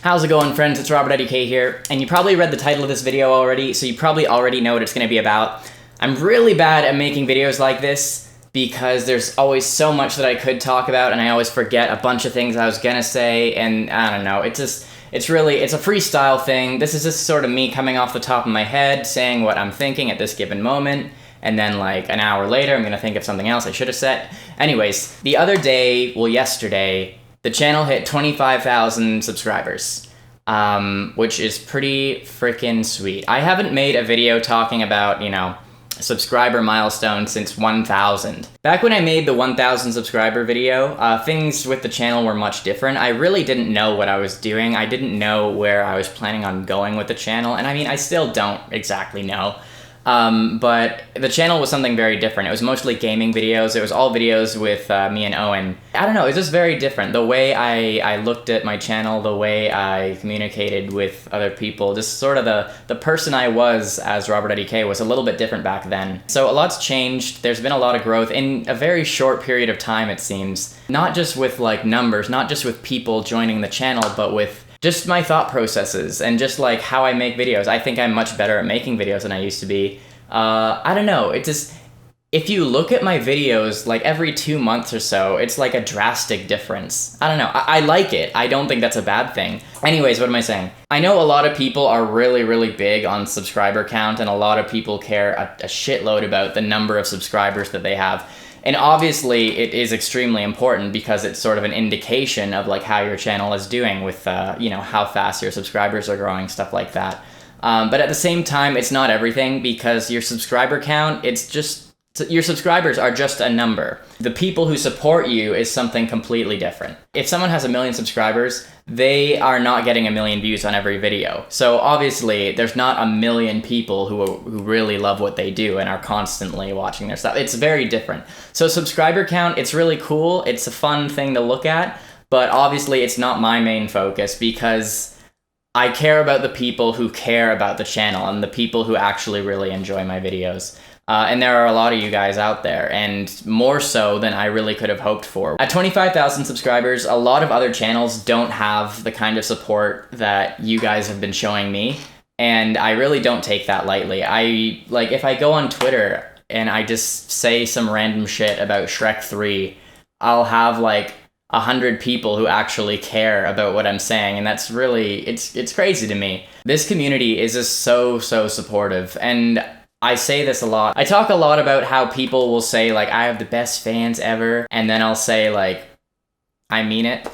How's it going, friends? It's RobertIDK here, and you probably read the title of this video already, so you probably already know what it's going to be about. I'm really bad at making videos like this because there's always so much that I could talk about, and I always forget a bunch of things I was gonna say, and I don't know, it's a freestyle thing. This is just sort of me coming off the top of my head, saying what I'm thinking at this given moment, and then like an hour later, I'm gonna think of something else I should have said. Anyways, the other day, well yesterday, the channel hit 25,000 subscribers, which is pretty freaking sweet. I haven't made a video talking about, subscriber milestone since 1,000. Back when I made the 1,000 subscriber video, things with the channel were much different. I really didn't know what I was doing. I didn't know where I was planning on going with the channel, and I mean, I still don't exactly know. But the channel was something very different. It was mostly gaming videos. It was all videos with me and Owen. I don't know, it was just very different. The way I looked at my channel, the way I communicated with other people, just sort of the person I was as RobertIDK was a little bit different back then. So a lot's changed. There's been a lot of growth in a very short period of time, it seems. Not just with like numbers, not just with people joining the channel, but with just my thought processes and just like how I make videos. I think I'm much better at making videos than I used to be. I don't know, it just, if you look at my videos like every 2 months or so, it's like a drastic difference. I don't know, I like it. I don't think that's a bad thing. Anyways, what am I saying? I know a lot of people are really, really big on subscriber count, and a lot of people care a shitload about the number of subscribers that they have. And obviously it is extremely important because it's sort of an indication of like how your channel is doing with, how fast your subscribers are growing, stuff like that. But at the same time, it's not everything, because your subscriber count, your subscribers are just a number. The people who support you is something completely different. If someone has 1 million subscribers, they are not getting 1 million views on every video. So obviously, there's not 1 million people who really love what they do and are constantly watching their stuff. It's very different. So subscriber count, it's really cool. It's a fun thing to look at, but obviously it's not my main focus, because I care about the people who care about the channel and the people who actually really enjoy my videos. And there are a lot of you guys out there, and more so than I really could have hoped for. At 25,000 subscribers, a lot of other channels don't have the kind of support that you guys have been showing me, and I really don't take that lightly. If I go on Twitter and I just say some random shit about Shrek 3, I'll have like 100 people who actually care about what I'm saying, and that's really, it's crazy to me. This community is just so supportive, and I say this a lot. I talk a lot about how people will say like, I have the best fans ever, and then I'll say like, I mean it,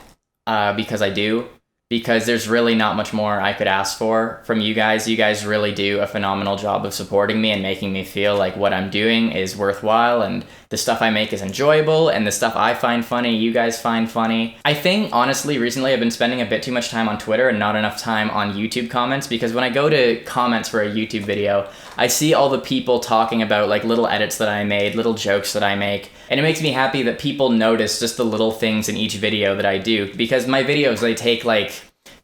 because I do. Because there's really not much more I could ask for from you guys. You guys really do a phenomenal job of supporting me and making me feel like what I'm doing is worthwhile, and the stuff I make is enjoyable, and the stuff I find funny, you guys find funny. I think, honestly, recently I've been spending a bit too much time on Twitter and not enough time on YouTube comments, because when I go to comments for a YouTube video, I see all the people talking about like little edits that I made, little jokes that I make, and it makes me happy that people notice just the little things in each video that I do, because my videos, they take like,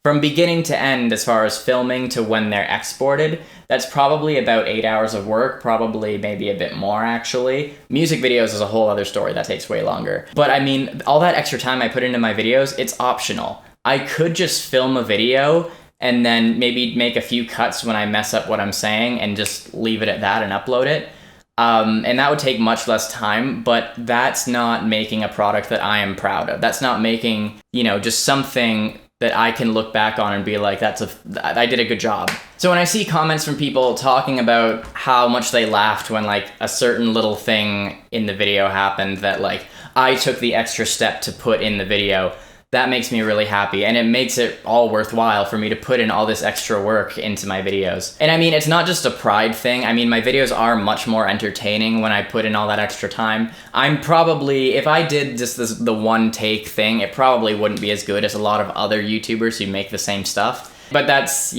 from beginning to end, as far as filming to when they're exported, that's probably about 8 hours of work, probably maybe a bit more actually. Music videos is a whole other story, that takes way longer. But I mean, all that extra time I put into my videos, it's optional. I could just film a video and then maybe make a few cuts when I mess up what I'm saying and just leave it at that and upload it. And that would take much less time, but that's not making a product that I am proud of. That's not making, just something that I can look back on and be like, I did a good job. So when I see comments from people talking about how much they laughed when like a certain little thing in the video happened that like I took the extra step to put in the video, that makes me really happy, and it makes it all worthwhile for me to put in all this extra work into my videos. And I mean, it's not just a pride thing. I mean, my videos are much more entertaining when I put in all that extra time. I'm probably, if I did just the one take thing, it probably wouldn't be as good as a lot of other YouTubers who make the same stuff. But that's,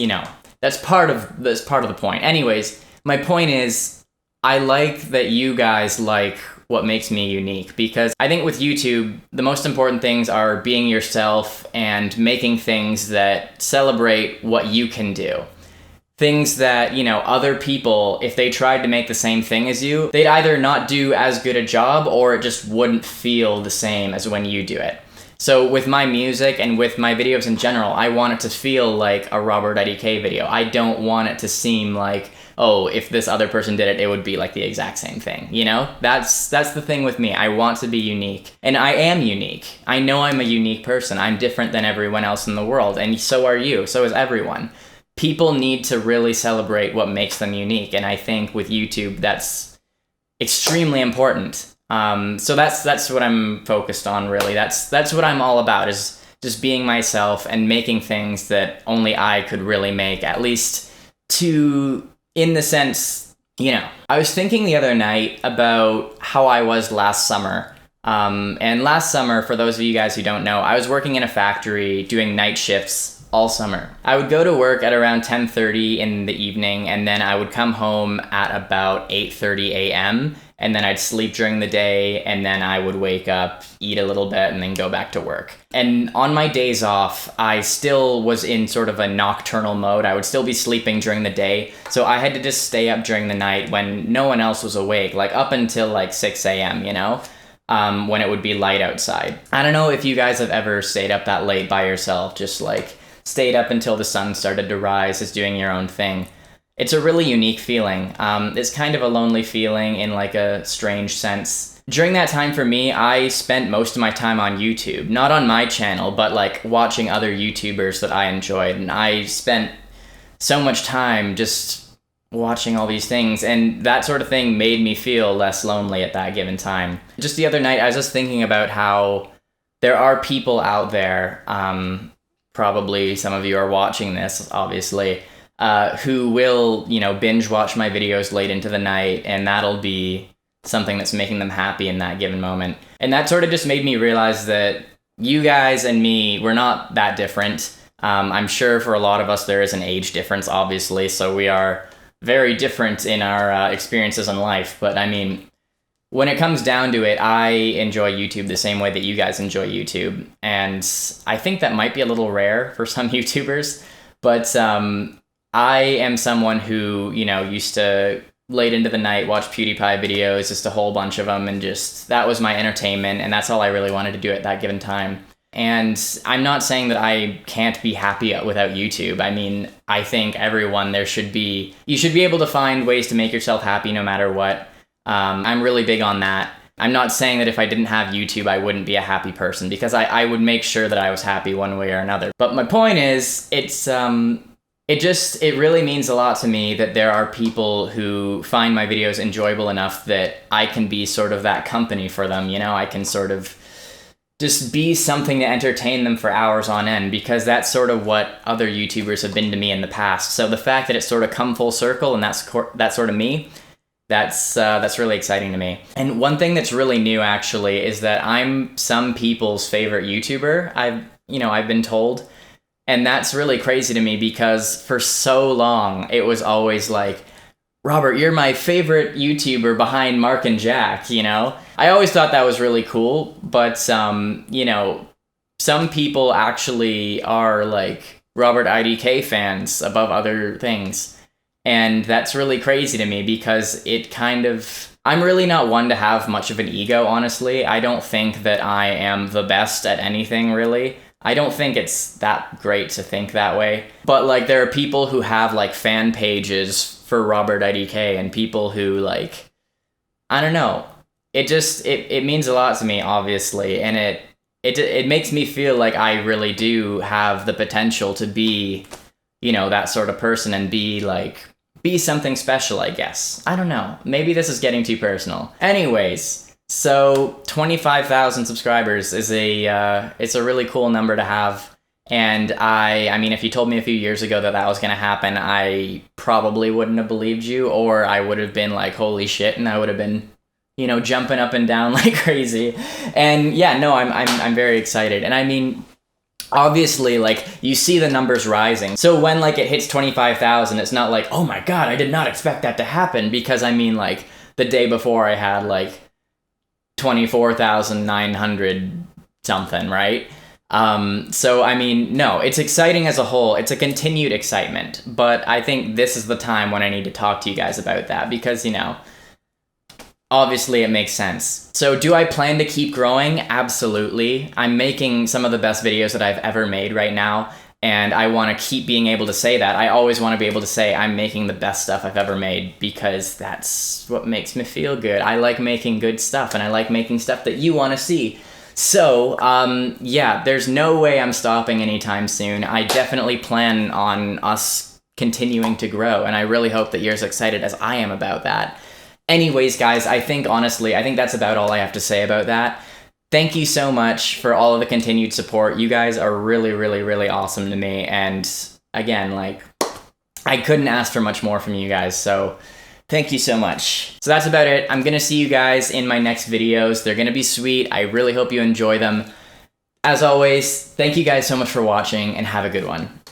that's part of the point. Anyways, my point is, I like that you guys like what makes me unique, because I think with YouTube, the most important things are being yourself and making things that celebrate what you can do. Things that, other people, if they tried to make the same thing as you, they'd either not do as good a job, or it just wouldn't feel the same as when you do it. So with my music and with my videos in general, I want it to feel like a RobertIDK video. I don't want it to seem like, oh, if this other person did it, it would be like the exact same thing, you know? That's the thing with me. I want to be unique. And I am unique. I know I'm a unique person. I'm different than everyone else in the world, and so are you. So is everyone. People need to really celebrate what makes them unique, and I think with YouTube, that's extremely important. So that's what I'm focused on, really. That's what I'm all about, is just being myself and making things that only I could really make, at least in the sense, you know. I was thinking the other night about how I was last summer. And last summer, for those of you guys who don't know, I was working in a factory doing night shifts all summer. I would go to work at around 10:30 in the evening, and then I would come home at about 8:30 a.m., and then I'd sleep during the day, and then I would wake up, eat a little bit, and then go back to work. And on my days off, I still was in sort of a nocturnal mode. I would still be sleeping during the day, so I had to just stay up during the night when no one else was awake, like up until like 6 a.m., you know? When it would be light outside. I don't know if you guys have ever stayed up that late by yourself, just like stayed up until the sun started to rise, just doing your own thing. It's a really unique feeling. It's kind of a lonely feeling in like a strange sense. During that time for me, I spent most of my time on YouTube. Not on my channel, but like watching other YouTubers that I enjoyed. And I spent so much time just watching all these things, and that sort of thing made me feel less lonely at that given time. Just the other night, I was just thinking about how there are people out there, probably some of you are watching this, obviously, who will, you know, binge watch my videos late into the night, and that'll be something that's making them happy in that given moment. And that sort of just made me realize that you guys and me, we're not that different. I'm sure for a lot of us there is an age difference, obviously, so we are very different in our experiences in life. But I mean, when it comes down to it, I enjoy YouTube the same way that you guys enjoy YouTube. And I think that might be a little rare for some YouTubers, but I am someone who, you know, used to late into the night watch PewDiePie videos, just a whole bunch of them, and just, that was my entertainment, and that's all I really wanted to do at that given time. And I'm not saying that I can't be happy without YouTube. I mean, I think everyone, you should be able to find ways to make yourself happy no matter what. I'm really big on that. I'm not saying that if I didn't have YouTube, I wouldn't be a happy person, because I would make sure that I was happy one way or another. But my point is, it really means a lot to me that there are people who find my videos enjoyable enough that I can be sort of that company for them, you know? I can sort of just be something to entertain them for hours on end, because that's sort of what other YouTubers have been to me in the past. So the fact that it's sort of come full circle and that's sort of me, that's really exciting to me. And one thing that's really new, actually, is that I'm some people's favorite YouTuber, I've been told. And that's really crazy to me, because for so long it was always like, Robert, you're my favorite YouTuber behind Mark and Jack, you know? I always thought that was really cool, but, you know, some people actually are, like, RobertIDK fans above other things. And that's really crazy to me, because I'm really not one to have much of an ego, honestly. I don't think that I am the best at anything, really. I don't think it's that great to think that way. But, like, there are people who have, like, fan pages for RobertIDK, and people who, like, I don't know. It means a lot to me, obviously, and it makes me feel like I really do have the potential to be, you know, that sort of person, and be something special, I guess. I don't know. Maybe this is getting too personal. Anyways, so 25,000 subscribers is it's a really cool number to have. And I mean, if you told me a few years ago that was going to happen, I probably wouldn't have believed you, or I would have been like, holy shit, and I would have been, you know, jumping up and down like crazy. And yeah, no, I'm very excited. And I mean, obviously, like, you see the numbers rising. So when, like, it hits 25,000, it's not like, oh my god, I did not expect that to happen, because I mean, like, the day before I had, like, 24,900 something, right? So, I mean, no, it's exciting as a whole. It's a continued excitement, but I think this is the time when I need to talk to you guys about that, because, you know, obviously it makes sense. So do I plan to keep growing? Absolutely. I'm making some of the best videos that I've ever made right now, and I want to keep being able to say that. I always want to be able to say I'm making the best stuff I've ever made, because that's what makes me feel good. I like making good stuff, and I like making stuff that you want to see. So, yeah, there's no way I'm stopping anytime soon. I definitely plan on us continuing to grow, and I really hope that you're as excited as I am about that. Anyways, guys, honestly, I think that's about all I have to say about that. Thank you so much for all of the continued support. You guys are really, really, really awesome to me. And again, like, I couldn't ask for much more from you guys. So thank you so much. So that's about it. I'm going to see you guys in my next videos. They're going to be sweet. I really hope you enjoy them. As always, thank you guys so much for watching, and have a good one.